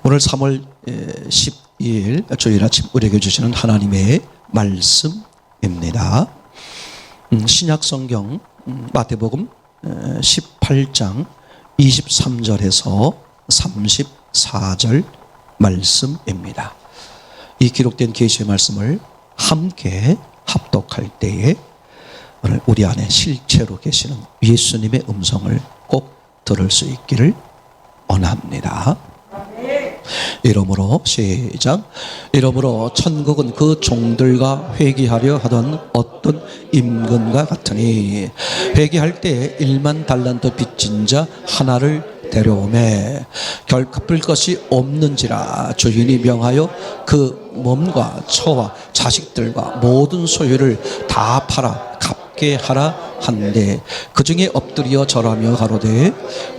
오늘 3월 12일 주일 아침 우리에게 주시는 하나님의 말씀입니다. 신약 성경 마태복음 18장 23절에서 34절 말씀입니다. 이 기록된 계시의 말씀을 함께 합독할 때에 오늘 우리 안에 실체로 계시는 예수님의 음성을 꼭 들을 수 있기를 원합니다. 이러므로 시작. 이러므로 천국은 그 종들과 회개하려 하던 어떤 임금과 같으니 회개할 때 1만 달란트 빚진 자 하나를 데려오매 결 갚을 것이 없는지라 주인이 명하여 그 몸과 처와 자식들과 모든 소유를 다 팔아 갚게 하라 한데 그 중에 엎드려 절하며 가로되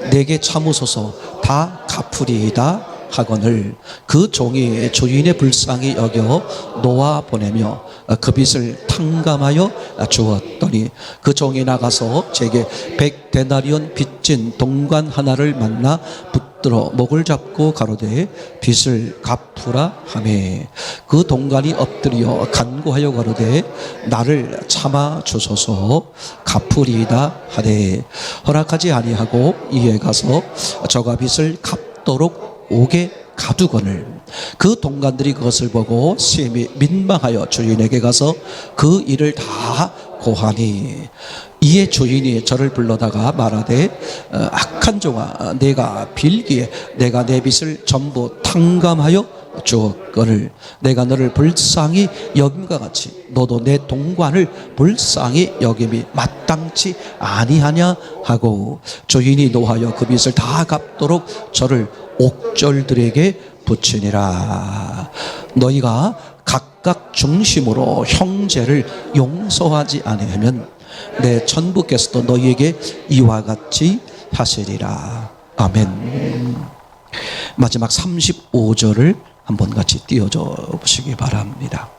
내게 참으소서 다 갚으리이다 하거늘 그 종이 주인의 불쌍히 여겨 놓아 보내며 그 빚을 탕감하여 주었더니 그 종이 나가서 제게 100데나리온 빚진 동관 하나를 만나 붙들어 목을 잡고 가로되 빚을 갚으라 하매 그 동관이 엎드려 간구하여 가로되 나를 참아 주소서 갚으리이다 하되 허락하지 아니하고 이에 가서 저가 빚을 갚도록 옥에 가두거늘 그 동관들이 그것을 보고 심히 민망하여 주인에게 가서 그 일을 다 고하니 이에 주인이 저를 불러다가 말하되 악한 종아 내가 빌기에 내가 내 빚을 전부 탕감하여 주었거늘 내가 너를 불쌍히 여김과 같이 너도 내 동관을 불쌍히 여김이 마땅치 아니하냐 하고 주인이 노하여 그 빚을 다 갚도록 저를 옥졸들에게 붙이니라. 너희가 각각 중심으로 형제를 용서하지 아니하면 내 천부께서도 너희에게 이와 같이 하시리라. 아멘. 마지막 35절을 한번 같이 띄워줘 보시기 바랍니다.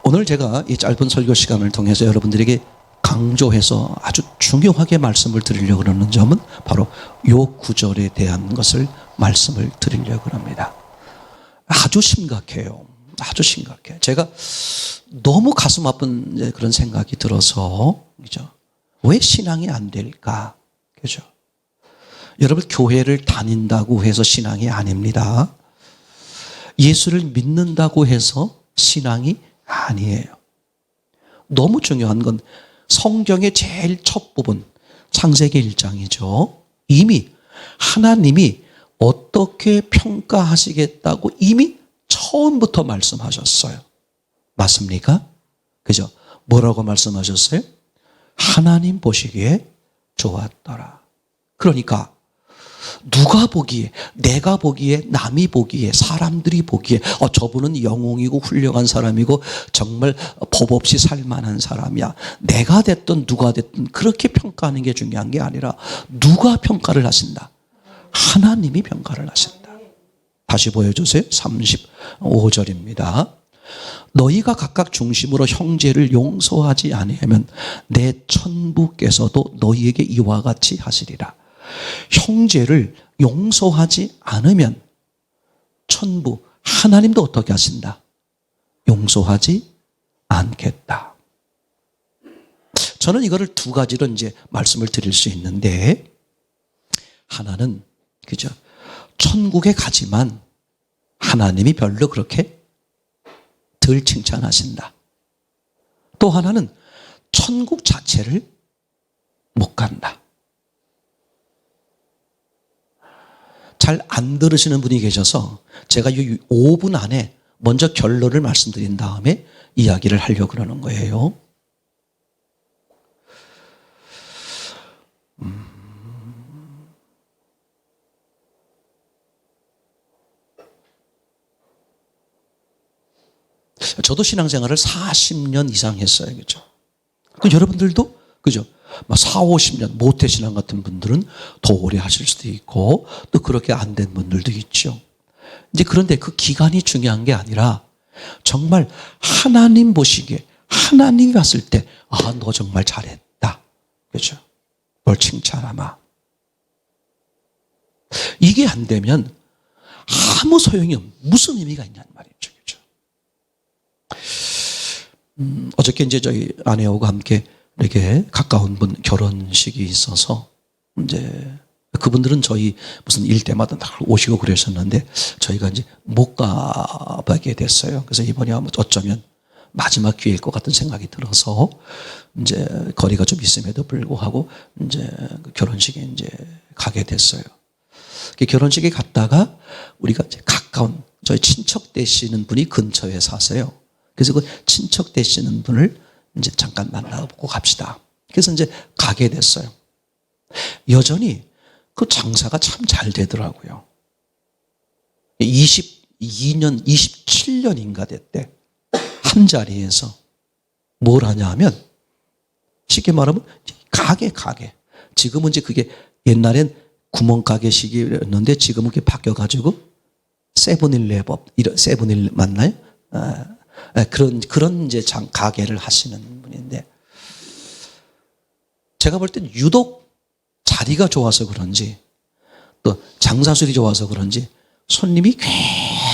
오늘 제가 이 짧은 설교 시간을 통해서 여러분들에게 강조해서 아주 중요하게 말씀을 드리려고 하는 점은 바로 요 구절에 대한 것을 말씀을 드리려고 합니다. 아주 심각해요. 아주 심각해. 제가 너무 가슴 아픈 그런 생각이 들어서, 그죠? 왜 신앙이 안 될까? 그죠? 여러분, 교회를 다닌다고 해서 신앙이 아닙니다. 예수를 믿는다고 해서 신앙이 아니에요. 너무 중요한 건 성경의 제일 첫 부분, 창세기 1장이죠. 이미 하나님이 어떻게 평가하시겠다고 이미 처음부터 말씀하셨어요. 맞습니까? 그죠? 뭐라고 말씀하셨어요? 하나님 보시기에 좋았더라. 그러니까 누가 보기에, 내가 보기에, 남이 보기에, 사람들이 보기에 저분은 영웅이고 훌륭한 사람이고 정말 법 없이 살만한 사람이야. 내가 됐든 누가 됐든 그렇게 평가하는 게 중요한 게 아니라 누가 평가를 하신다? 하나님이 평가를 하신다. 다시 보여주세요. 35절입니다. 너희가 각각 중심으로 형제를 용서하지 아니하면 내 천부께서도 너희에게 이와 같이 하시리라. 형제를 용서하지 않으면 천부 하나님도 어떻게 하신다? 용서하지 않겠다. 저는 이거를 두 가지로 이제 말씀을 드릴 수 있는데, 하나는 그죠? 천국에 가지만 하나님이 별로 그렇게 덜 칭찬하신다. 또 하나는 천국 자체를 못 간다. 잘 안 들으시는 분이 계셔서 제가 이 5분 안에 먼저 결론을 말씀드린 다음에 이야기를 하려고 그러는 거예요. 저도 신앙생활을 40년 이상 했어요. 그죠? 여러분들도, 그죠? 4, 50년 모태신앙 같은 분들은 더 오래 하실 수도 있고 또 그렇게 안 된 분들도 있죠. 이제 그런데 그 기간이 중요한 게 아니라 정말 하나님 보시기에 하나님이 봤을 때 너 정말 잘했다. 그죠? 널 칭찬하마. 이게 안 되면 아무 소용이 없는, 무슨 의미가 있냐는 말이죠. 그죠? 어저께 이제 저희 아내하고 함께 이렇게 가까운 분 결혼식이 있어서 이제 그분들은 저희 무슨 일 때마다 다 오시고 그러셨는데 저희가 이제 못 가게 됐어요. 그래서 이번에 어쩌면 마지막 기회일 것 같은 생각이 들어서 이제 거리가 좀 있음에도 불구하고 이제 결혼식에 이제 가게 됐어요. 결혼식에 갔다가 우리가 이제 가까운 저희 친척 되시는 분이 근처에 사세요. 그래서 그 친척 되시는 분을 이제 잠깐 만나보고 갑시다. 그래서 이제 가게 됐어요. 여전히 그 장사가 참 잘 되더라고요. 22년, 27년인가 됐대. 한 자리에서 뭘 하냐 하면 쉽게 말하면 가게. 지금은 이제 그게 옛날엔 구멍가게식이었는데 지금은 그게 바뀌어가지고 세븐일레븐, 이런 세븐일 맞나요? 그런 이제 가게를 하시는 분인데 제가 볼 땐 유독 자리가 좋아서 그런지 또 장사술이 좋아서 그런지 손님이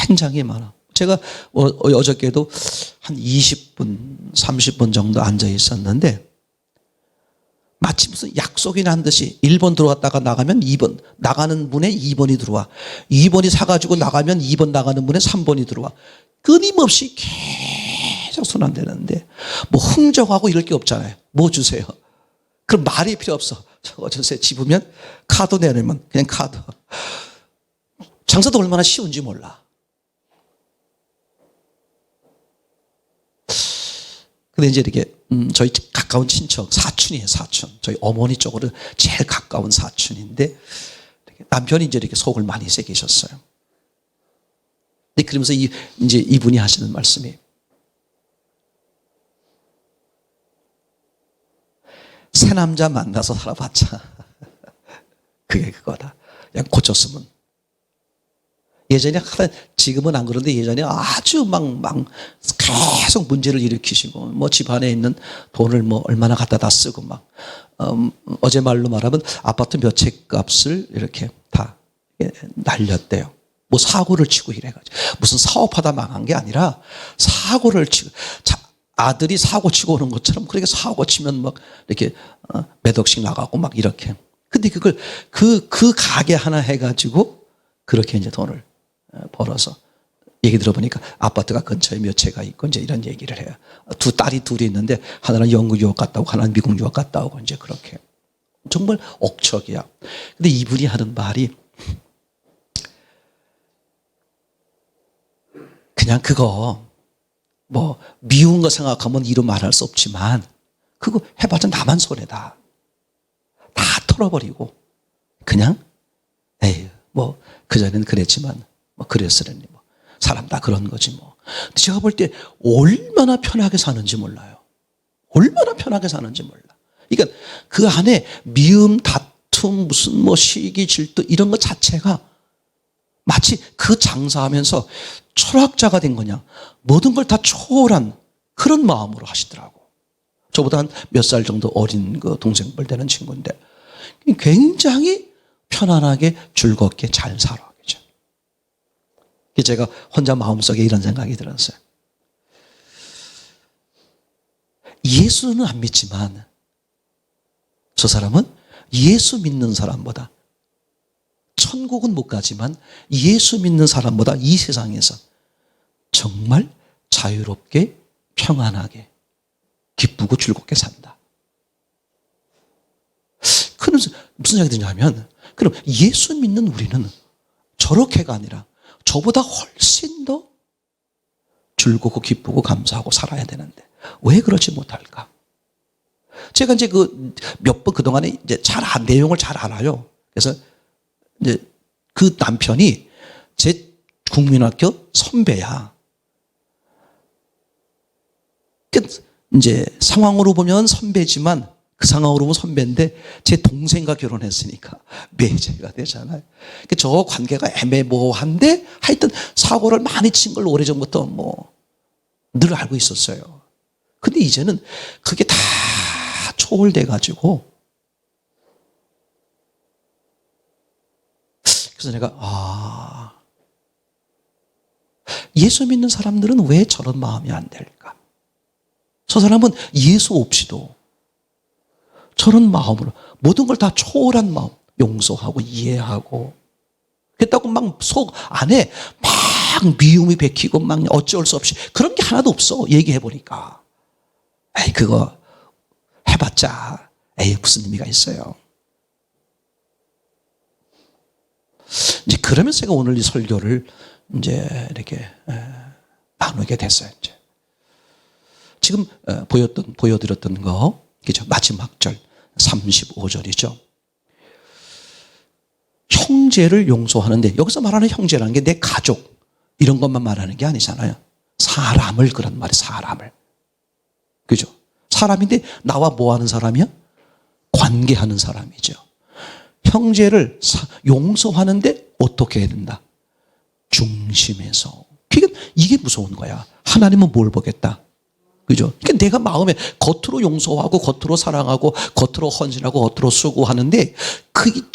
굉장히 많아. 제가 어저께도 한 20분, 30분 정도 앉아 있었는데 마치 무슨 약속이 난 듯이 1번 들어왔다가 나가면 2번, 나가는 분에 2번이 들어와. 2번이 사가지고 나가면 2번 나가는 분에 3번이 들어와. 끊임없이 계속 손 안 대는데 뭐 흥정하고 이럴 게 없잖아요. 뭐 주세요. 그럼 말이 필요 없어. 저거 주세요. 집으면 카드 내려면 그냥 카드. 장사도 얼마나 쉬운지 몰라. 근데 이제 이렇게 저희 가까운 친척 사촌이에요. 사촌. 저희 어머니 쪽으로 제일 가까운 사촌인데 남편이 이제 이렇게 속을 많이 새기셨어요. 근데 그러면서 이제 이분이 하시는 말씀이 새 남자 만나서 살아봤자 그게 그거다. 그냥 고쳤으면. 예전에 지금은 안 그런데 예전에 아주 막 계속 문제를 일으키시고 뭐 집안에 있는 돈을 뭐 얼마나 갖다 쓰고 막 어제 말로 말하면 아파트 몇 채 값을 이렇게 다 날렸대요. 뭐 사고를 치고 이래가지고 무슨 사업하다 망한 게 아니라 사고를 치고 아들이 사고 치고 오는 것처럼 그렇게 사고 치면 막 이렇게 몇 억씩 나가고 막 이렇게. 근데 그걸 그 가게 하나 해가지고 그렇게 이제 돈을 벌어서 얘기 들어보니까 아파트가 근처에 몇 채가 있고 이제 이런 얘기를 해요. 두 딸이 둘이 있는데 하나는 영국 유학 갔다 오고 하나는 미국 유학 갔다 오고 이제 그렇게 정말 억척이야. 근데 이분이 하는 말이 그냥 그거 뭐 미운 거 생각하면 이루 말할 수 없지만 그거 해봤자 나만 손해다. 다 털어버리고 그냥 에이 뭐 그전에는 그랬지만 뭐 그랬으려니 뭐 사람 다 그런 거지 뭐. 근데 제가 볼 때 얼마나 편하게 사는지 몰라요. 얼마나 편하게 사는지 몰라. 그러니까 그 안에 미움, 다툼, 무슨 뭐 시기, 질투 이런 것 자체가 마치 그 장사하면서 철학자가 된 거냐. 모든 걸 다 초월한 그런 마음으로 하시더라고. 저보다 한 몇 살 정도 어린 그 동생뻘 되는 친구인데 굉장히 편안하게 즐겁게 잘 살아. 그죠? 제가 혼자 마음속에 이런 생각이 들었어요. 예수는 안 믿지만 저 사람은 예수 믿는 사람보다 천국은 못 가지만 예수 믿는 사람보다 이 세상에서 정말 자유롭게 평안하게 기쁘고 즐겁게 산다. 그러면서 무슨 생각이 드냐면 그럼 예수 믿는 우리는 저렇게가 아니라 저보다 훨씬 더 즐겁고 기쁘고 감사하고 살아야 되는데 왜 그러지 못할까? 제가 이제 몇 번 그동안에 이제 내용을 잘 알아요. 그래서 이제 그 남편이 제 국민학교 선배야. 이제 상황으로 보면 선배지만 그 상황으로 보면 선배인데 제 동생과 결혼했으니까 매제가 되잖아요. 저 관계가 애매모호한데 하여튼 사고를 많이 친 걸 오래전부터 뭐 늘 알고 있었어요. 근데 이제는 그게 다 초월돼 가지고 그래서 내가 예수 믿는 사람들은 왜 저런 마음이 안 될까? 저 사람은 예수 없이도 저런 마음으로 모든 걸 다 초월한 마음, 용서하고 이해하고 그렇다고 막 속 안에 막 미움이 bek히고 막 어쩔 수 없이 그런 게 하나도 없어. 얘기해 보니까. 에이, 그거 해봤자 에이, 무슨 의미가 있어요. 이제 그러면서 제가 오늘 이 설교를 이제 이렇게 나누게 됐어요. 이제. 지금 보여드렸던 거, 그죠? 마지막 절 35절이죠. 형제를 용서하는데 여기서 말하는 형제라는 게 내 가족 이런 것만 말하는 게 아니잖아요. 사람을 그런 말이에요. 사람을. 그죠? 사람인데 나와 뭐 하는 사람이야? 관계하는 사람이죠. 형제를 용서하는데 어떻게 해야 된다? 중심에서. 이게 무서운 거야. 하나님은 뭘 보겠다? 그죠? 그러니까 내가 마음에 겉으로 용서하고 겉으로 사랑하고 겉으로 헌신하고 겉으로 수고하는데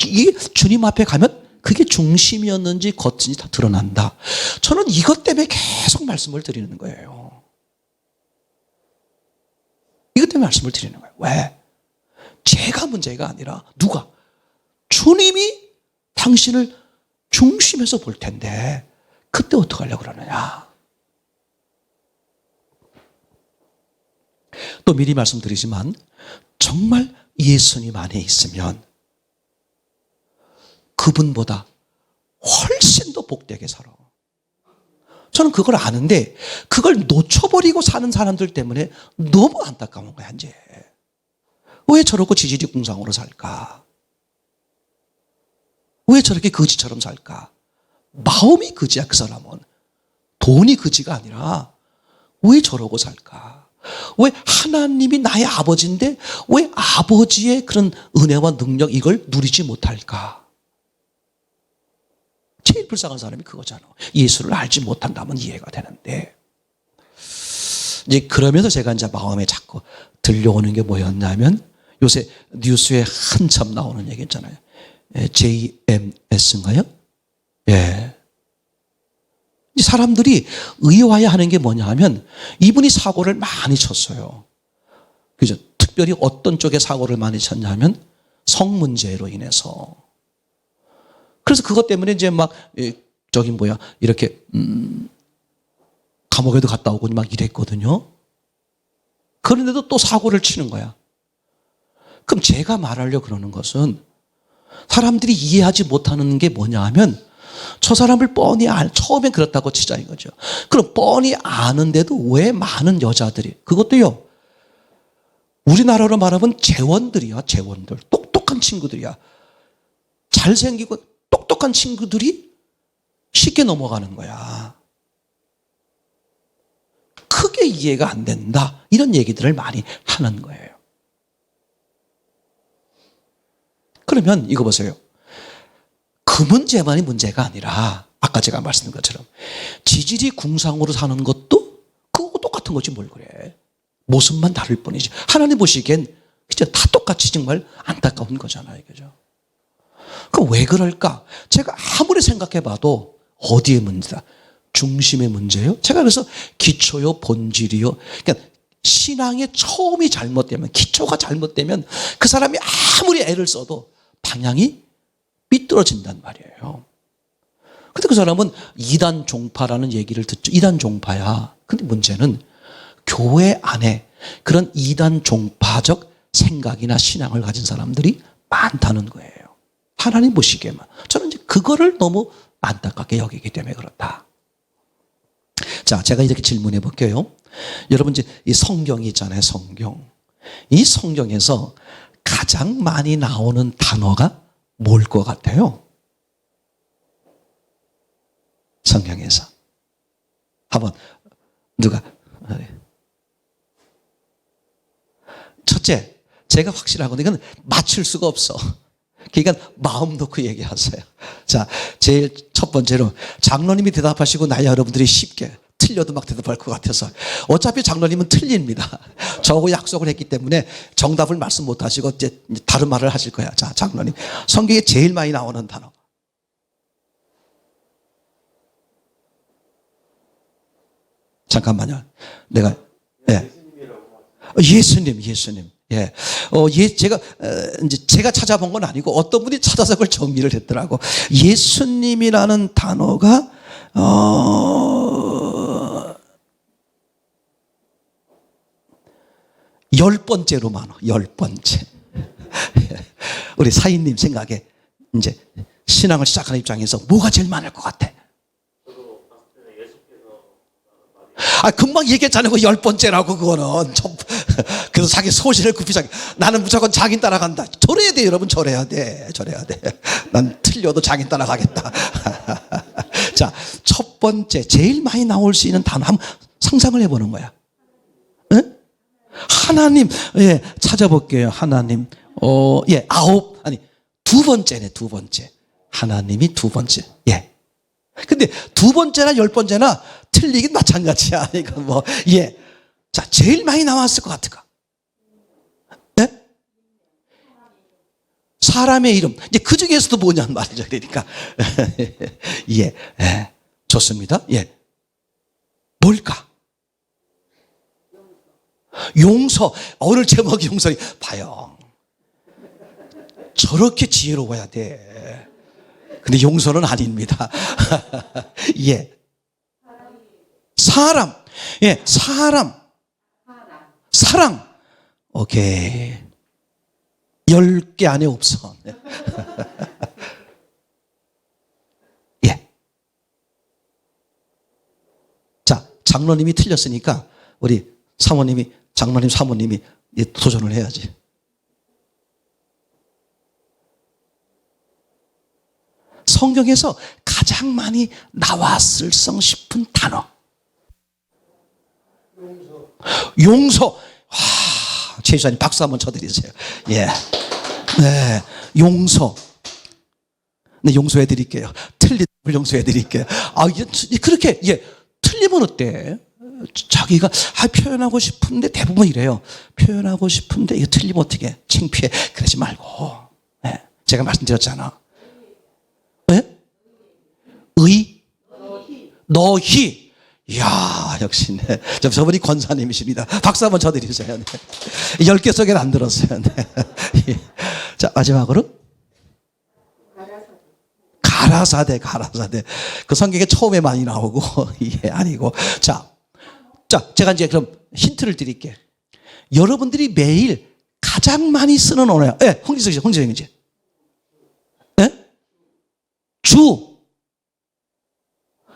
이게 주님 앞에 가면 그게 중심이었는지 겉인지 다 드러난다. 저는 이것 때문에 계속 말씀을 드리는 거예요. 이것 때문에 말씀을 드리는 거예요. 왜? 제가 문제가 아니라 누가? 주님이 당신을 중심에서 볼 텐데 그때 어떻게 하려고 그러느냐. 또 미리 말씀드리지만 정말 예수님 안에 있으면 그분보다 훨씬 더 복되게 살아. 저는 그걸 아는데 그걸 놓쳐버리고 사는 사람들 때문에 너무 안타까운 거야. 이제 왜 저렇게 지지리궁상으로 살까? 왜 저렇게 거지처럼 살까? 마음이 거지야. 그 사람은 돈이 거지가 아니라 왜 저러고 살까? 왜 하나님이 나의 아버지인데 왜 아버지의 그런 은혜와 능력 이걸 누리지 못할까? 제일 불쌍한 사람이 그거잖아. 예수를 알지 못한다면 이해가 되는데 이제 그러면서 제가 이제 마음에 자꾸 들려오는 게 뭐였냐면 요새 뉴스에 한참 나오는 얘기 있잖아요. JMS인가요? 예. 사람들이 의아해하는 게 뭐냐 하면 이분이 사고를 많이 쳤어요. 그죠? 특별히 어떤 쪽에 사고를 많이 쳤냐 하면 성 문제로 인해서. 그래서 그것 때문에 이제 막 이렇게 감옥에도 갔다 오고 막 이랬거든요. 그런데도 또 사고를 치는 거야. 그럼 제가 말하려고 그러는 것은 사람들이 이해하지 못하는 게 뭐냐 하면 저 사람을 뻔히 처음엔 그렇다고 치자 이거죠. 그럼 뻔히 아는데도 왜 많은 여자들이 그것도요. 우리나라로 말하면 재원들이야. 재원들. 똑똑한 친구들이야. 잘생기고 똑똑한 친구들이 쉽게 넘어가는 거야. 크게 이해가 안 된다. 이런 얘기들을 많이 하는 거예요. 그러면 이거 보세요. 그 문제만이 문제가 아니라 아까 제가 말씀드린 것처럼 지질이 궁상으로 사는 것도 그거 똑같은 거지 뭘 그래. 모습만 다를 뿐이지. 하나님 보시기엔 진짜 다 똑같이 정말 안타까운 거잖아요. 그죠? 그럼 왜 그럴까? 제가 아무리 생각해봐도 어디의 문제다? 중심의 문제요? 제가 그래서 기초요, 본질이요. 그러니까 신앙의 처음이 잘못되면, 기초가 잘못되면 그 사람이 아무리 애를 써도 방향이 삐뚤어진단 말이에요. 근데 그 사람은 이단 종파라는 얘기를 듣죠. 이단 종파야. 근데 문제는 교회 안에 그런 이단 종파적 생각이나 신앙을 가진 사람들이 많다는 거예요. 하나님 보시기에만. 저는 이제 그거를 너무 안타깝게 여기기 때문에 그렇다. 자, 제가 이렇게 질문해 볼게요. 여러분 이제 이 성경이 있잖아요. 성경. 이 성경에서 가장 많이 나오는 단어가 뭘 것 같아요? 성경에서. 한번 누가. 첫째, 제가 확실하거든요. 이건 맞출 수가 없어. 그러니까 마음 놓고 얘기하세요. 자, 제일 첫 번째로 장로님이 대답하시고 나야 여러분들이 쉽게 틀려도 막 대답할 것 같아서 어차피 장로님은 틀립니다. 저하고 약속을 했기 때문에 정답을 말씀 못 하시고 이제 다른 말을 하실 거야. 자, 장로님. 성경에 제일 많이 나오는 단어. 잠깐만요. 내가, 예. 예수님. 예. 제가 찾아본 건 아니고 어떤 분이 찾아서 그걸 정리를 했더라고. 예수님이라는 단어가, 10번째로 많아. 10번째. 우리 사인님 생각에 이제 신앙을 시작하는 입장에서 뭐가 제일 많을 것 같아? 금방 얘기했잖아요. 10번째라고, 그거는. 그래서 자기 소신을 굽히 나는 무조건 장인 따라간다. 저래야 돼, 여러분. 저래야 돼. 난 틀려도 장인 따라가겠다. 자, 첫 번째, 제일 많이 나올 수 있는 단어 한번 상상을 해보는 거야. 응? 하나님, 예, 찾아볼게요. 하나님. 두 번째네, 두 번째. 하나님이 두 번째. 예. 근데 두 번째나 10번째나 틀리긴 마찬가지야. 이거 예. 자, 제일 많이 나왔을 것 같을까? 예? 사람의 이름. 이제 그 중에서도 뭐냐는 말이죠. 그러니까. 예. 예. 좋습니다. 예. 뭘까? 용서. 오늘 제목이 용서니. 봐요. 저렇게 지혜로워야 돼. 근데 용서는 아닙니다. 예. 사람. 예, 사랑. 오케이. 10개 안에 없어. 예. 자, 장로님이 틀렸으니까 우리 장로님 사모님이 도전을 해야지. 성경에서 가장 많이 나왔을성 싶은 단어. 용서. 와, 최주사님 박수 한번 쳐드리세요. 예. 네, 용서. 네, 용서해 드릴게요. 틀린 걸 용서해 드릴게요. 그렇게, 예, 틀리면 어때? 자기가, 표현하고 싶은데 대부분 이래요. 표현하고 싶은데 이거 틀리면 어떻게? 창피해. 그러지 말고. 예, 제가 말씀드렸잖아. 예? 너희. 이야, 역시, 네. 저분이 권사님이십니다. 박수 한번 쳐드리세요. 네. 10개 속에는 안 들었어요. 네. 자, 마지막으로. 가라사대. 그 성경에 처음에 많이 나오고, 예, 아니고. 자, 제가 이제 그럼 힌트를 드릴게요. 여러분들이 매일 가장 많이 쓰는 언어야. 예, 홍지성이지. 예? 주.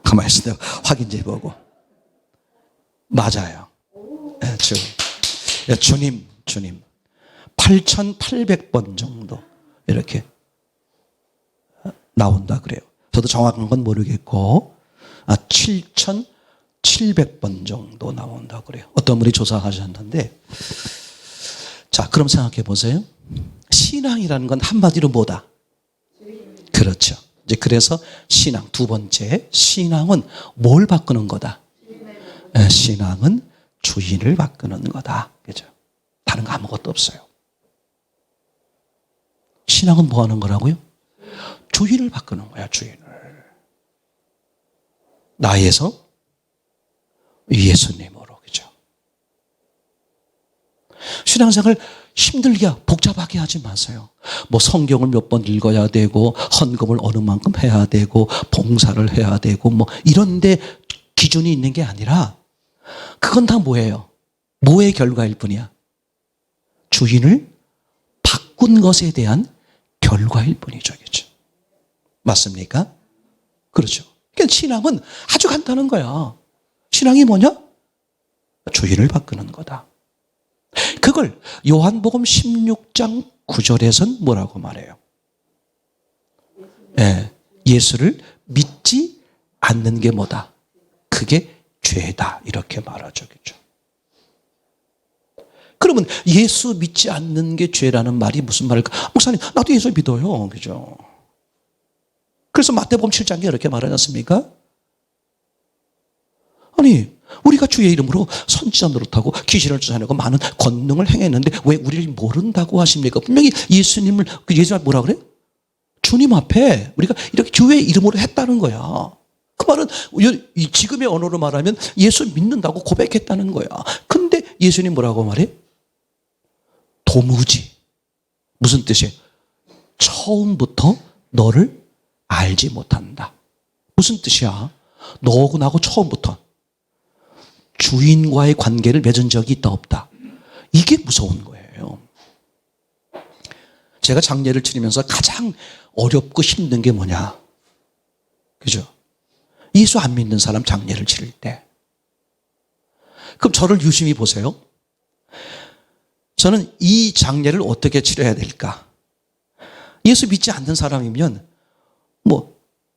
가만히 있어요. 확인해 보고. 맞아요. 네, 주님. 8,800번 정도 이렇게 나온다 그래요. 저도 정확한 건 모르겠고 7,700번 정도 나온다 그래요. 어떤 분이 조사하셨는데, 자, 그럼 생각해 보세요. 신앙이라는 건 한마디로 뭐다? 그렇죠. 이제 그래서 신앙, 두 번째, 신앙은 뭘 바꾸는 거다? 신앙은 주인을 바꾸는 거다. 그죠? 다른 거 아무것도 없어요. 신앙은 뭐 하는 거라고요? 주인을 바꾸는 거야, 주인을. 나에서 예수님으로. 그죠? 신앙생활 힘들게 복잡하게 하지 마세요. 뭐 성경을 몇 번 읽어야 되고 헌금을 어느 만큼 해야 되고 봉사를 해야 되고 뭐 이런데 기준이 있는 게 아니라 그건 다 뭐예요? 뭐의 결과일 뿐이야? 주인을 바꾼 것에 대한 결과일 뿐이죠. 그렇죠? 맞습니까? 그렇죠. 그러니까 신앙은 아주 간단한 거야. 신앙이 뭐냐? 주인을 바꾸는 거다. 그걸 요한복음 16장 9절에서는 뭐라고 말해요? 예, 예수를 믿지 않는 게 뭐다? 그게 죄다. 이렇게 말하죠. 그렇죠? 그러면 예수 믿지 않는 게 죄라는 말이 무슨 말일까? 목사님, 나도 예수 믿어요. 그죠? 그래서 마태복음 7장에 이렇게 말하지 않습니까? 아니, 우리가 주의 이름으로 선지자 노릇하고 귀신을 쫓아내고 많은 권능을 행했는데 왜 우리를 모른다고 하십니까? 분명히 예수님을 뭐라 그래? 주님 앞에 우리가 이렇게 주의 이름으로 했다는 거야. 그 말은 이 지금의 언어로 말하면 예수 믿는다고 고백했다는 거야. 근데 예수님 뭐라고 말해? 도무지. 무슨 뜻이에요? 처음부터 너를 알지 못한다. 무슨 뜻이야? 너하고 나하고 처음부터 주인과의 관계를 맺은 적이 있다 없다. 이게 무서운 거예요. 제가 장례를 치르면서 가장 어렵고 힘든 게 뭐냐? 그죠? 예수 안 믿는 사람 장례를 치를 때. 그럼 저를 유심히 보세요. 저는 이 장례를 어떻게 치러야 될까? 예수 믿지 않는 사람이면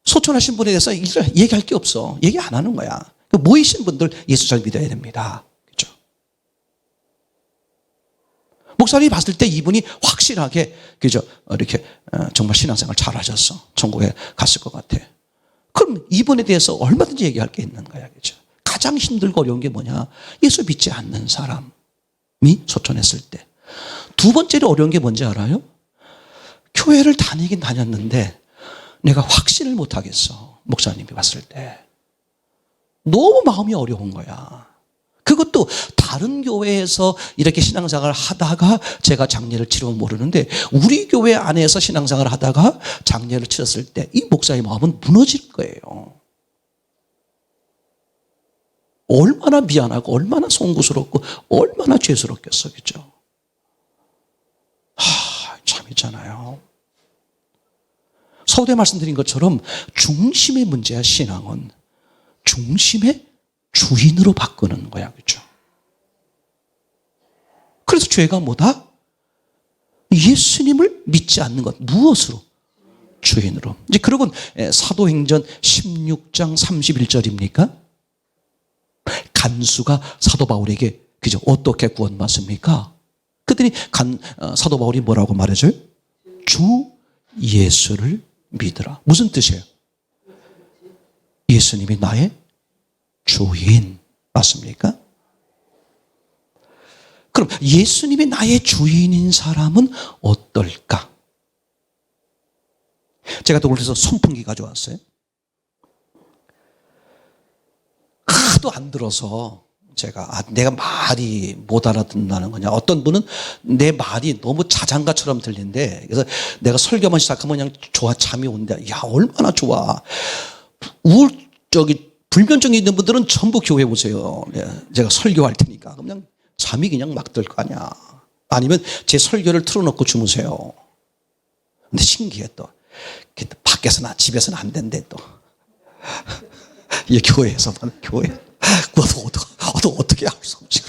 소천하신 분에 대해서 얘기할 게 없어. 얘기 안 하는 거야. 모이신 분들 예수 잘 믿어야 됩니다. 그죠? 목사님이 봤을 때 이분이 확실하게, 그죠? 이렇게 정말 신앙생활 잘 하셨어. 천국에 갔을 것 같아. 그럼 이분에 대해서 얼마든지 얘기할 게 있는 거야. 그죠? 가장 힘들고 어려운 게 뭐냐? 예수 믿지 않는 사람이 소천했을 때. 두 번째로 어려운 게 뭔지 알아요? 교회를 다니긴 다녔는데 내가 확신을 못 하겠어. 목사님이 봤을 때. 너무 마음이 어려운 거야. 그것도 다른 교회에서 이렇게 신앙생활을 하다가 제가 장례를 치르면 모르는데 우리 교회 안에서 신앙생활을 하다가 장례를 치렀을 때 이 목사의 마음은 무너질 거예요. 얼마나 미안하고 얼마나 송구스럽고 얼마나 죄스럽겠어. 그죠? 참 있잖아요. 서두에 말씀드린 것처럼 중심의 문제야. 신앙은 중심의 주인으로 바꾸는 거야. 그렇죠? 그래서 죄가 뭐다? 예수님을 믿지 않는 것. 무엇으로? 주인으로. 이제 그러곤 사도행전 16장 31절입니까? 간수가 사도 바울에게 그죠? 어떻게 구원받습니까? 그랬더니 사도 바울이 뭐라고 말해줘요? 주 예수를 믿으라. 무슨 뜻이에요? 예수님이 나의 주인. 맞습니까? 그럼 예수님이 나의 주인인 사람은 어떨까? 제가 또 그래서 선풍기 가져왔어요. 하도 안 들어서 내가 말이 못 알아듣는다는 거냐. 어떤 분은 내 말이 너무 자장가처럼 들린대. 그래서 내가 설교만 시작하면 그냥 잠이 온대. 야, 얼마나 좋아. 불면증이 있는 분들은 전부 교회 오세요. 제가 설교할 테니까. 그냥 잠이 그냥 막 들 거 아니야. 아니면 제 설교를 틀어놓고 주무세요. 근데 신기해 또. 밖에서나 집에서는 안 된대 또. 이 교회에서만 교회. 그것도 어떻게 할 수 없지.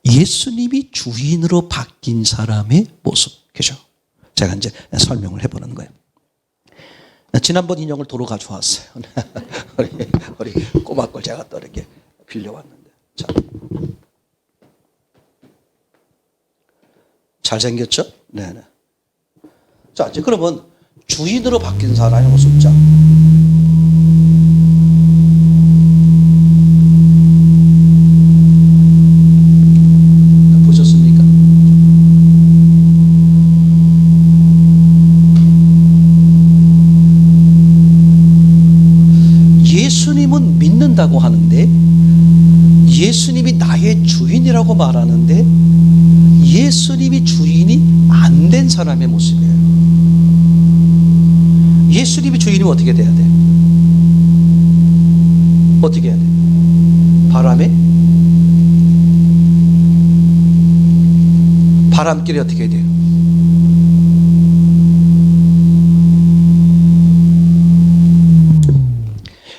예수님이 주인으로 바뀐 사람의 모습. 그죠? 제가 이제 설명을 해보는 거예요. 지난번 인형을 도로 가져왔어요. 우리 꼬마 걸 제가 또 이렇게 빌려왔는데. 자. 잘생겼죠? 네네. 자, 이제 그러면 주인으로 바뀐 사람의 모습. 자. 보셨습니까? 예수님은 믿는다고 하는데 예수님이 나의 주인이라고 말하는데 예수님이 주인이 안 된 사람의 모습이에요. 예수님이 주인이면 어떻게 돼야 돼? 어떻게 해야 돼? 바람길이 어떻게 해야 돼요?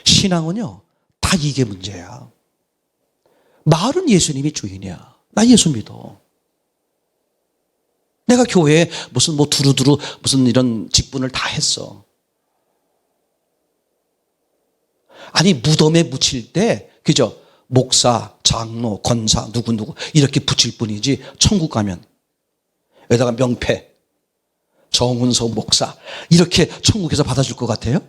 신앙은요, 다 이게 문제야. 말은 예수님이 주인이야. 나 예수 믿어. 내가 교회에 무슨 두루두루 무슨 이런 직분을 다 했어. 아니, 무덤에 묻힐 때, 그죠? 목사, 장로, 권사, 누구 이렇게 붙일 뿐이지, 천국 가면, 여기다가 명패, 정은서 목사, 이렇게 천국에서 받아줄 것 같아요?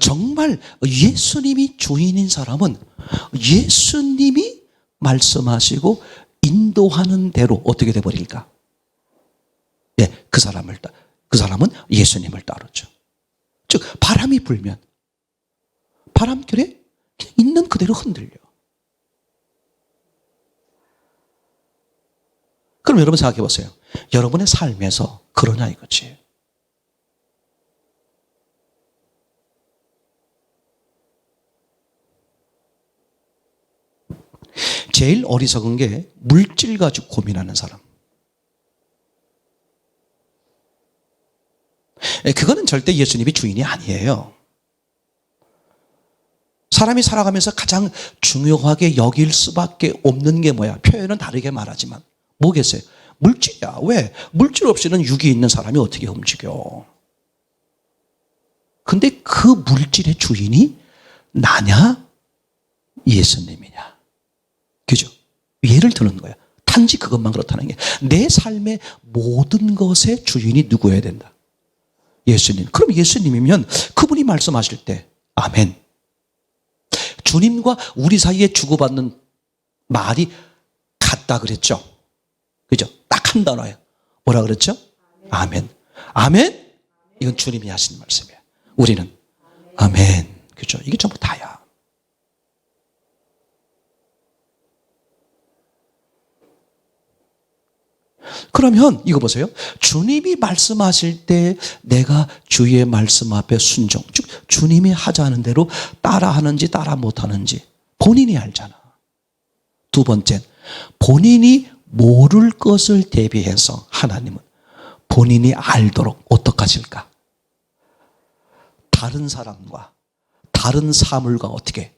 정말 예수님이 주인인 사람은 예수님이 말씀하시고 인도하는 대로 어떻게 돼버릴까? 예, 그 사람은 예수님을 따르죠. 즉 바람이 불면 바람결에 있는 그대로 흔들려. 그럼 여러분 생각해 보세요. 여러분의 삶에서 그러냐 이거지. 제일 어리석은 게 물질 가지고 고민하는 사람. 그거는 절대 예수님이 주인이 아니에요. 사람이 살아가면서 가장 중요하게 여길 수밖에 없는 게 뭐야? 표현은 다르게 말하지만 뭐겠어요? 물질이야. 왜? 물질 없이는 육이 있는 사람이 어떻게 움직여? 근데 그 물질의 주인이 나냐? 예수님이냐? 그죠? 예를 드는 거야. 단지 그것만 그렇다는 게 내 삶의 모든 것의 주인이 누구여야 된다? 예수님. 그럼 예수님이면 그분이 말씀하실 때 아멘. 주님과 우리 사이에 주고받는 말이 같다 그랬죠? 그죠? 딱 한 단어예요. 뭐라 그랬죠? 아멘. 아멘? 이건 주님이 하시는 말씀이에요. 우리는 아멘. 그죠? 이게 전부 다야. 그러면 이거 보세요. 주님이 말씀하실 때 내가 주의 말씀 앞에 순종, 즉 주님이 하자는 대로 따라하는지 따라 못하는지 본인이 알잖아. 두 번째, 본인이 모를 것을 대비해서 하나님은 본인이 알도록 어떻게 하실까? 다른 사람과 다른 사물과 어떻게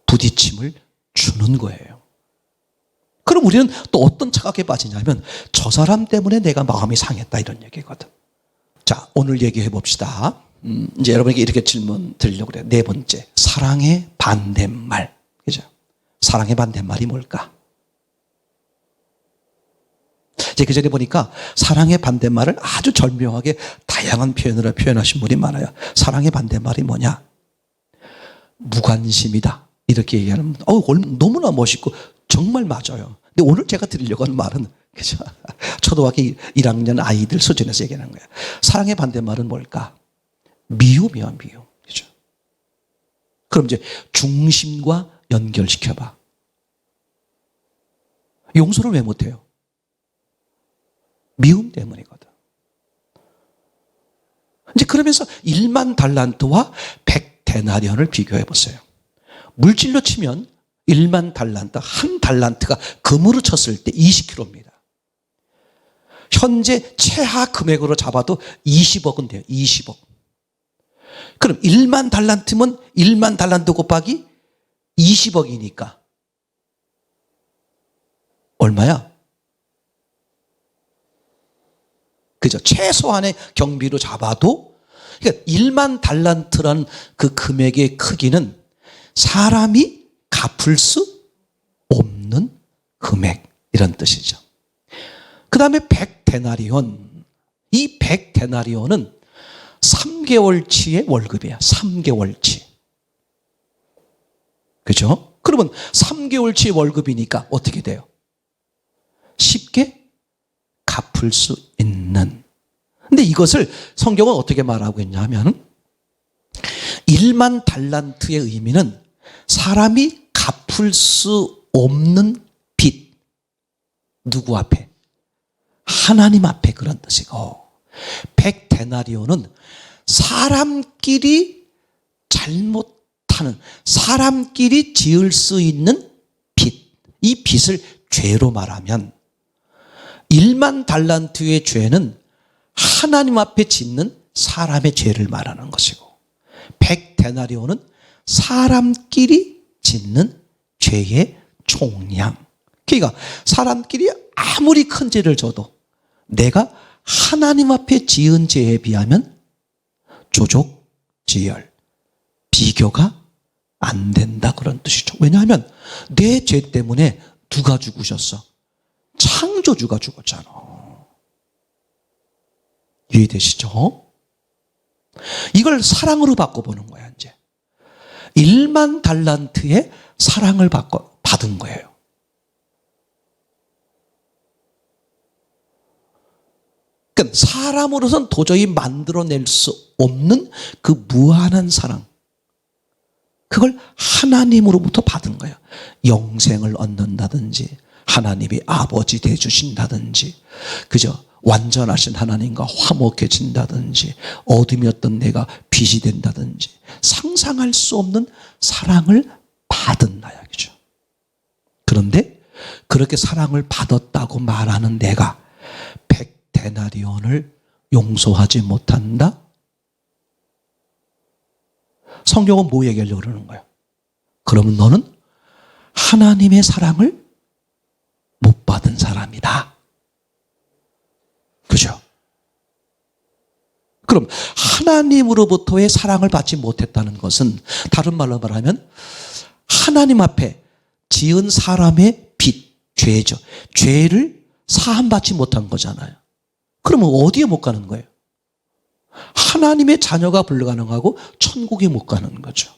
부딪힘을 주는 거예요. 그럼 우리는 또 어떤 착각에 빠지냐면 저 사람 때문에 내가 마음이 상했다 이런 얘기거든. 자, 오늘 얘기해 봅시다. 이제 여러분에게 이렇게 질문 드리려고 그래요. 네 번째, 사랑의 반대말. 그죠? 사랑의 반대말이 뭘까? 이제 그 전에 보니까 사랑의 반대말을 아주 절묘하게 다양한 표현으로 표현하신 분이 많아요. 사랑의 반대말이 뭐냐? 무관심이다. 이렇게 얘기하는 분. 너무나 멋있고 정말 맞아요. 근데 오늘 제가 드리려고 하는 말은 그죠? 초등학교 1학년 아이들 수준에서 얘기하는 거예요. 사랑의 반대말은 뭘까? 미움이야, 미움. 그죠? 그럼 이제 중심과 연결시켜봐. 용서를 왜 못해요? 미움 때문이거든. 이제 그러면서 1만 달란트와 100데나리온을 비교해 보세요. 물질로 치면 1만 달란트, 한 달란트가 금으로 쳤을 때 20kg입니다. 현재 최하 금액으로 잡아도 20억은 돼요. 20억. 그럼 1만 달란트면 1만 달란트 곱하기 20억이니까 얼마야? 그죠? 최소한의 경비로 잡아도 그러니까 1만 달란트라는 그 금액의 크기는 사람이 갚을 수 없는 금액 이런 뜻이죠. 그 다음에 100데나리온. 이 100데나리온은 3개월치의 월급이야. 3개월치. 그죠? 그러면 3개월치의 월급이니까 어떻게 돼요? 쉽게 갚을 수 있는. 근데 이것을 성경은 어떻게 말하고 있냐면 1만 달란트의 의미는 사람이 갚을 수 없는 빚. 누구 앞에? 하나님 앞에 그런 뜻이고 100데나리온은 사람끼리 잘못하는 사람끼리 지을 수 있는 빚. 이 빚을 죄로 말하면 1만 달란트의 죄는 하나님 앞에 짓는 사람의 죄를 말하는 것이고 100데나리온은 사람끼리 짓는 죄의 총량. 그러니까 사람끼리 아무리 큰 죄를 져도 내가 하나님 앞에 지은 죄에 비하면 조족지열, 비교가 안 된다 그런 뜻이죠. 왜냐하면 내 죄 때문에 누가 죽으셨어? 창조주가 죽었잖아. 이해되시죠? 이걸 사랑으로 바꿔보는 거야 이제. 1만 달란트의 사랑을 받은 거예요. 그러니까 사람으로서는 도저히 만들어낼 수 없는 그 무한한 사랑, 그걸 하나님으로부터 받은 거예요. 영생을 얻는다든지, 하나님이 아버지 되주신다든지, 그죠? 완전하신 하나님과 화목해진다든지, 어둠이었던 내가 빛이 된다든지, 상상할 수 없는 사랑을 받은 나야, 그죠? 그런데 그렇게 사랑을 받았다고 말하는 내가 100데나리온을 용서하지 못한다? 성경은 뭐 얘기하려고 그러는 거야? 그러면 너는 하나님의 사랑을 못 받은 사람이다. 그죠? 그럼 하나님으로부터의 사랑을 받지 못했다는 것은 다른 말로 말하면 하나님 앞에 지은 사람의 빚, 죄죠. 죄를 사함받지 못한 거잖아요. 그러면 어디에 못 가는 거예요? 하나님의 자녀가 불가능하고 천국에 못 가는 거죠.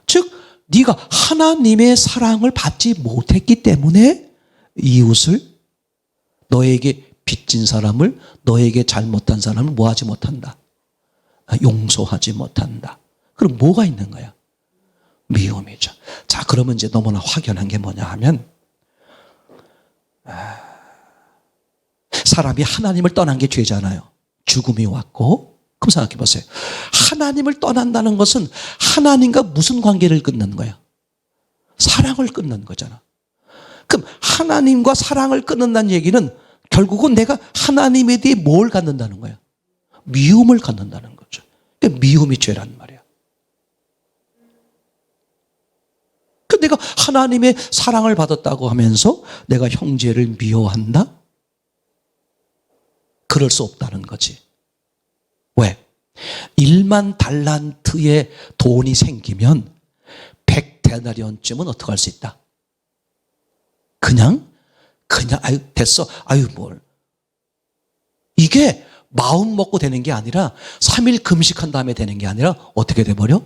즉 네가 하나님의 사랑을 받지 못했기 때문에 이웃을, 너에게 빚진 사람을, 너에게 잘못한 사람을 뭐 하지 못한다? 용서하지 못한다. 그럼 뭐가 있는 거야? 미움이죠. 자, 그러면 이제 너무나 확연한 게 뭐냐 하면, 사람이 하나님을 떠난 게 죄잖아요. 죽음이 왔고. 그럼 생각해 보세요. 하나님을 떠난다는 것은 하나님과 무슨 관계를 끊는 거야? 사랑을 끊는 거잖아. 그럼 하나님과 사랑을 끊는다는 얘기는 결국은 내가 하나님에 대해 뭘 갖는다는 거야? 미움을 갖는다는 거죠. 그러니까 미움이 죄란 말이야. 내가 하나님의 사랑을 받았다고 하면서 내가 형제를 미워한다? 그럴 수 없다는 거지. 왜? 1만 달란트의 돈이 생기면 100데나리온쯤은 어떻게 할 수 있다? 그냥 아유 됐어. 아유 뭘. 이게 마음 먹고 되는 게 아니라 3일 금식한 다음에 되는 게 아니라 어떻게 돼버려?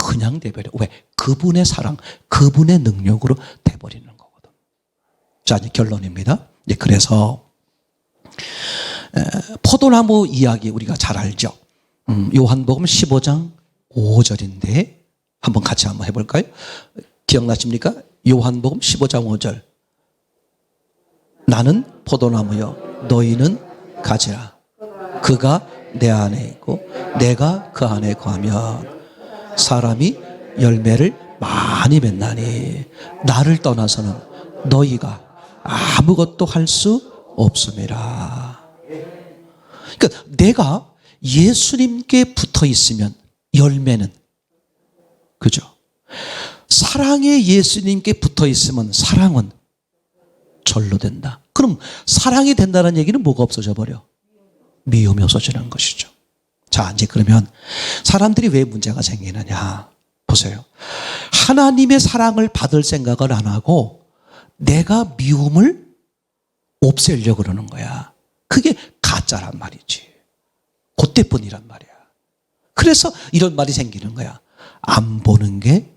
그냥 돼버려. 왜? 그분의 사랑, 그분의 능력으로 돼버리는 거거든. 자, 이제 결론입니다. 이제 그래서 포도나무 이야기 우리가 잘 알죠. 요한복음 15장 5절인데 한번 같이 한번 해볼까요? 기억나십니까? 요한복음 15장 5절. 나는 포도나무요 너희는 가지라. 그가 내 안에 있고 내가 그 안에 거하면 사람이 열매를 많이 맺나니 나를 떠나서는 너희가 아무것도 할 수 없음이라. 그러니까 내가 예수님께 붙어 있으면 열매는, 그죠? 사랑의 예수님께 붙어 있으면 사랑은 절로 된다. 그럼 사랑이 된다는 얘기는 뭐가 없어져 버려? 미움이 없어지는 것이죠. 자, 이제 그러면 사람들이 왜 문제가 생기느냐 보세요. 하나님의 사랑을 받을 생각을 안 하고 내가 미움을 없애려고 그러는 거야. 그게 가짜란 말이지. 그때뿐이란 말이야. 그래서 이런 말이 생기는 거야. 안 보는 게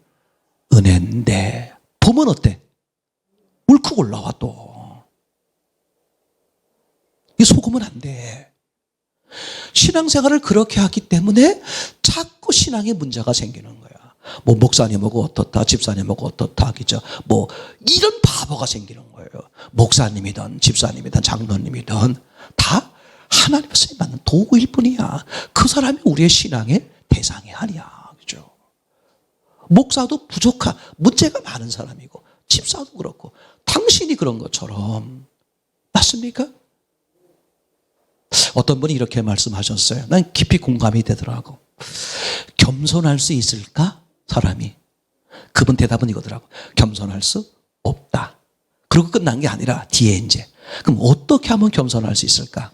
은혜인데 보면 어때? 울컥 올라와 또. 이 속으면 안 돼. 신앙생활을 그렇게 하기 때문에 자꾸 신앙에 문제가 생기는 거야. 뭐 목사님하고 어떻다, 집사님하고 어떻다, 그죠? 뭐 이런 바보가 생기는 거예요. 목사님이든 집사님이든 장로님이든 다 하나님의 쓰임 받는 도구일 뿐이야. 그 사람이 우리의 신앙의 대상이 아니야, 그죠? 목사도 부족한 문제가 많은 사람이고 집사도 그렇고 당신이 그런 것처럼 맞습니까? 어떤 분이 이렇게 말씀하셨어요. 난 깊이 공감이 되더라고. 겸손할 수 있을까? 사람이. 그분 대답은 이거더라고. 겸손할 수 없다. 그리고 끝난 게 아니라 뒤에 이제 그럼 어떻게 하면 겸손할 수 있을까?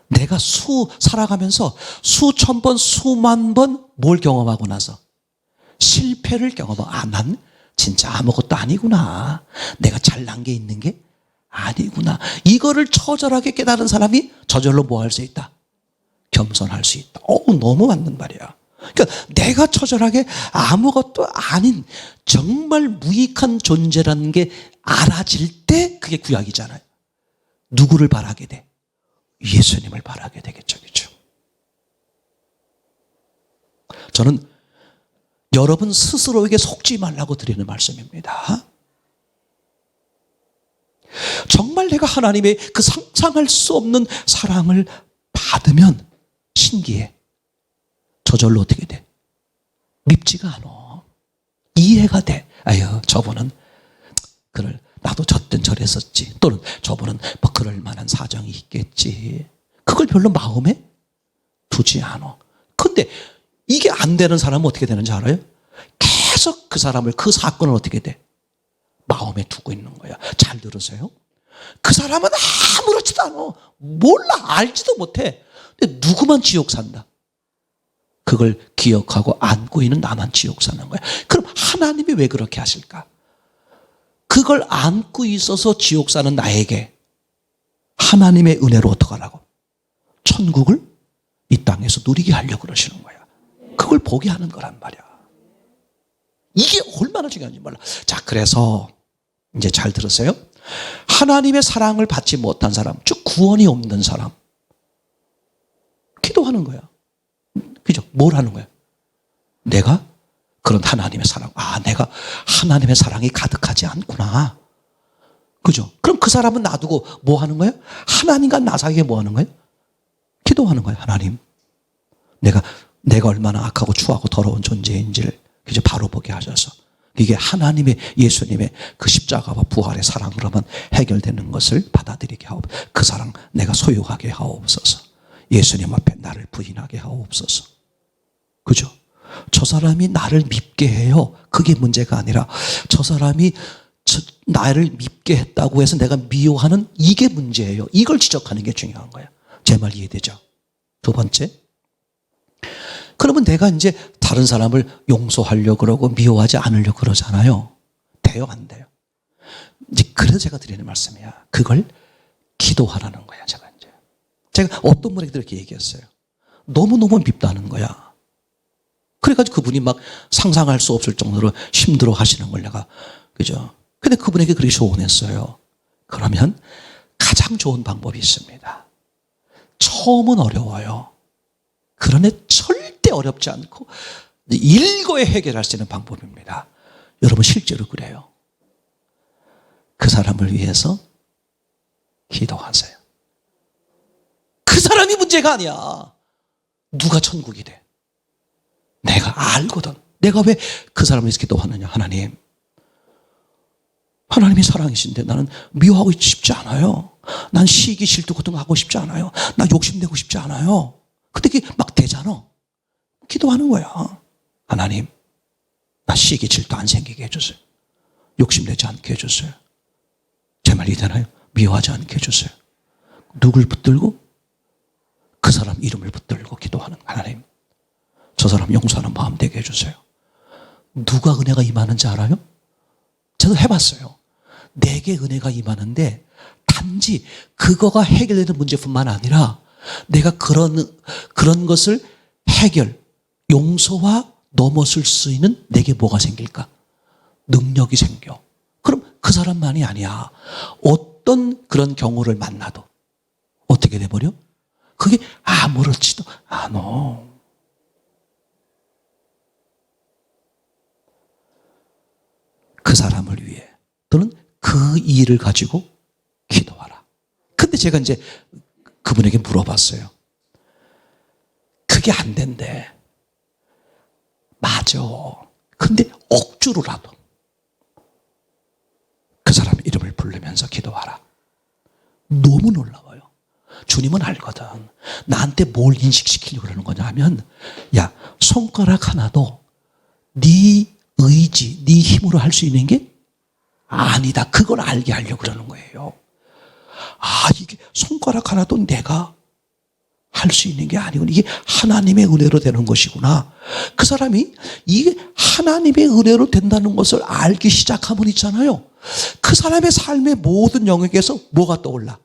내가 살아가면서 수천 번, 수만 번 뭘 경험하고 나서 실패를 경험하고 난 진짜 아무것도 아니구나. 내가 잘난 게 있는 게 아니구나. 이거를 처절하게 깨달은 사람이 저절로 뭐 할 수 있다? 겸손할 수 있다. 너무 맞는 말이야. 그러니까 내가 처절하게 아무것도 아닌 정말 무익한 존재라는 게 알아질 때 그게 구약이잖아요. 누구를 바라게 돼? 예수님을 바라게 되겠죠. 그렇죠? 저는 여러분 스스로에게 속지 말라고 드리는 말씀입니다. 정말 내가 하나님의 그 상상할 수 없는 사랑을 받으면 신기해. 저절로 어떻게 돼? 밉지가 않아. 이해가 돼. 아유, 저분은 나도 저땐 저랬었지. 또는 저분은 뭐 그럴 만한 사정이 있겠지. 그걸 별로 마음에 두지 않아. 근데 이게 안 되는 사람은 어떻게 되는지 알아요? 계속 그 사람을, 그 사건을 어떻게 돼? 마음에 두고 있는 거야. 잘 들으세요. 그 사람은 아무렇지도 않아. 몰라. 알지도 못해. 근데 누구만 지옥 산다. 그걸 기억하고 안고 있는 나만 지옥 사는 거야. 그럼 하나님이 왜 그렇게 하실까? 그걸 안고 있어서 지옥 사는 나에게 하나님의 은혜로 어떡하라고? 천국을 이 땅에서 누리게 하려고 그러시는 거야. 그걸 보게 하는 거란 말이야. 이게 얼마나 중요한지 몰라. 자, 그래서 이제 잘 들으세요. 하나님의 사랑을 받지 못한 사람, 즉 구원이 없는 사람, 기도하는 거야. 그죠? 뭘 하는 거야? 내가 그런 하나님의 사랑, 내가 하나님의 사랑이 가득하지 않구나. 그죠? 그럼 그 사람은 놔두고 뭐 하는 거야? 하나님과 나 사이에 뭐 하는 거야? 기도하는 거야. 하나님, 내가 얼마나 악하고 추하고 더러운 존재인지를 이제 바로 보게 하셔서, 이게 하나님의, 예수님의 그 십자가와 부활의 사랑으로만 해결되는 것을 받아들이게 하옵소서. 그 사랑 내가 소유하게 하옵소서. 예수님 앞에 나를 부인하게 하옵소서. 그죠? 저 사람이 나를 밉게 해요. 그게 문제가 아니라 저 사람이 나를 밉게 했다고 해서 내가 미워하는 이게 문제예요. 이걸 지적하는 게 중요한 거야. 제 말 이해되죠? 두 번째, 그러면 내가 이제 다른 사람을 용서하려고 그러고 미워하지 않으려고 그러잖아요. 돼요, 안 돼요? 이제 그래서 제가 드리는 말씀이야. 그걸 기도하라는 거야. 제가 어떤 분에게 그렇게 얘기했어요. 너무너무 밉다는 거야. 그래가지고 그분이 막 상상할 수 없을 정도로 힘들어 하시는 걸 내가, 그죠? 근데 그분에게 그렇게 조언했어요. 그러면 가장 좋은 방법이 있습니다. 처음은 어려워요. 그러나 절대 어렵지 않고 일거에 해결할 수 있는 방법입니다. 여러분 실제로 그래요. 그 사람을 위해서 기도하세요. 그 사람이 문제가 아니야. 누가 천국이 돼? 내가 알거든. 내가 왜 그 사람을 위해서 기도하느냐. 하나님이 사랑이신데 나는 미워하고 싶지 않아요. 난 시기 질투 같은 거 하고 싶지 않아요. 나 욕심내고 싶지 않아요. 근데 그게 막 되잖아. 기도하는 거야. 하나님, 나 시기 질투 안 생기게 해주세요. 욕심내지 않게 해주세요. 제 말 이해되나요? 미워하지 않게 해주세요. 누굴 붙들고? 그 사람 이름을 붙들고 기도하는 하나님, 저 사람 용서하는 마음 되게 해주세요. 누가 은혜가 임하는지 알아요? 저도 해봤어요. 내게 은혜가 임하는데 단지 그거가 해결되는 문제뿐만 아니라 내가 그런 것을 용서와 넘어설 수 있는 내게 뭐가 생길까? 능력이 생겨. 그럼 그 사람만이 아니야. 어떤 그런 경우를 만나도 어떻게 돼버려? 그게 아무렇지도 않아. 그 사람을 위해 또는 그 일을 가지고 기도하라. 근데 제가 이제 그분에게 물어봤어요. 그게 안 된대. 맞아. 근데 억지로라도 그 사람 이름을 부르면서 기도하라. 너무 놀라워요. 주님은 알거든. 나한테 뭘 인식시키려고 그러는 거냐 하면, 야, 손가락 하나도 네 의지, 네 힘으로 할 수 있는 게 아니다. 그걸 알게 하려고 그러는 거예요. 이게 손가락 하나도 내가 할 수 있는 게 아니구나. 이게 하나님의 은혜로 되는 것이구나. 그 사람이 이게 하나님의 은혜로 된다는 것을 알기 시작하면 있잖아요. 그 사람의 삶의 모든 영역에서 뭐가 떠올라?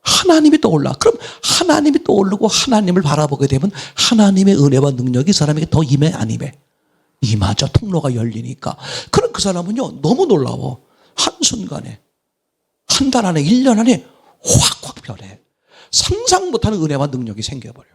하나님이 떠올라. 그럼 하나님이 떠오르고 하나님을 바라보게 되면 하나님의 은혜와 능력이 이 사람에게 더 임해, 안 임해? 이마저 통로가 열리니까. 그럼 그 사람은요, 너무 놀라워. 한순간에, 한 달 안에, 1년 안에 확확 변해. 상상 못하는 은혜와 능력이 생겨버려.